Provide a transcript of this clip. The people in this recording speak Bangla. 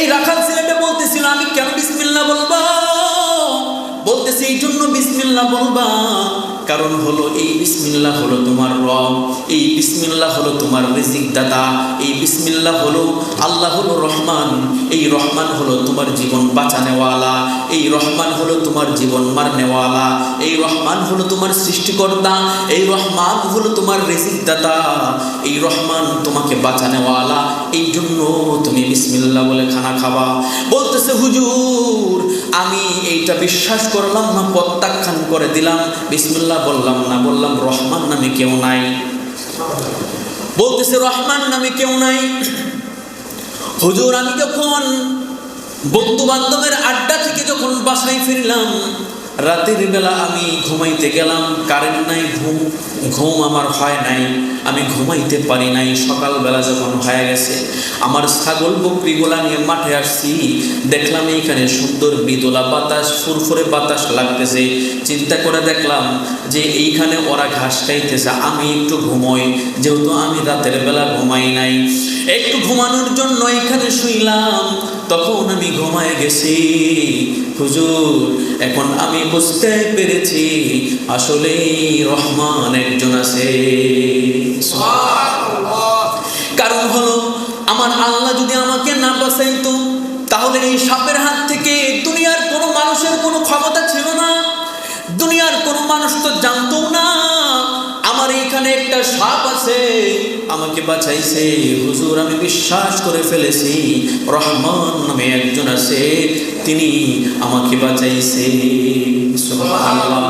এই রাখাল ছেলেটা বলতেছিল আমি কেন বিসমিল্লাহ বলবো, বলতেছে এই জন্য বিসমিল্লাহ বলবা, কারণ হলো এই বিসমিল্লাহ হলো তোমার রব, এই বিসমিল্লাহ হলো তোমার রিজিক দাতা, এই বিসমিল্লাহ হলো আল্লাহ হলো রহমান, এই রহমান হলো তোমার জীবন বাঁচানেওয়ালা, এই রহমান হলো তোমার জীবন মারনেওয়ালা, এই রহমান হলো তোমার সৃষ্টিকর্তা, এই রহমান হলো তোমার রিজিক দাতা, এই রহমান তোমাকে বাঁচানেওয়ালা, এই জন্য তুমি বিসমিল্লাহ বলে খানা খাবা। বলতেছে হুজুর আমি এইটা বিশ্বাস করলাম না, প্রত্যাখ্যান করে দিলাম, বিসমিল্লাহ বললাম না, বললাম রহমান নামে কেউ নাই। বলতেছে রহমান নামে কেউ নাই। হুজুর আমি যখন বন্ধু বান্ধবের আড্ডা থেকে যখন বাসায় ফিরলাম, রাতের বেলা আমি ঘুমাইতে গেলাম, কারেন্ট নাই, ঘুম আমার হয় নাই, আমি ঘুমাইতে পারি নাই। সকালবেলা যখন হয়ে গেছে আমার ছাগল বকরিগুলা নিয়ে মাঠে আসছি, দেখলাম এইখানে সুন্দর মৃদুলা বাতাস, ফুরফুরে বাতাস লাগতেছে। চিন্তা করে দেখলাম যে এইখানে ওরা ঘাস খাইতেছে, আমি একটু ঘুমোই, যেহেতু আমি রাতের বেলা ঘুমাই নাই, একটু ঘুমানোর জন্য এখানে শুইলাম। তখন আমি ঘুমায় গেছি। হুজুর এখন আমি বুঝতে পেরেছি আসলে রহমান একজন আছে। কারণ হলো আমার আল্লাহ যদি আমাকে না বাঁচাইতো তাহলে এই সাপের হাত থেকে দুনিয়ার কোনো মানুষের কোনো ক্ষমতা ছিল না, দুনিয়ার কোনো মানুষ তো জানতো না আমার এইখানে একটা সাপ আছে, আমাকে বাঁচাইছে। হুজুর আমি বিশ্বাস করে ফেলেছি রহমান নামে একজন আছে, তিনি আমাকে বাঁচাইছে। সুবহানাল্লাহ।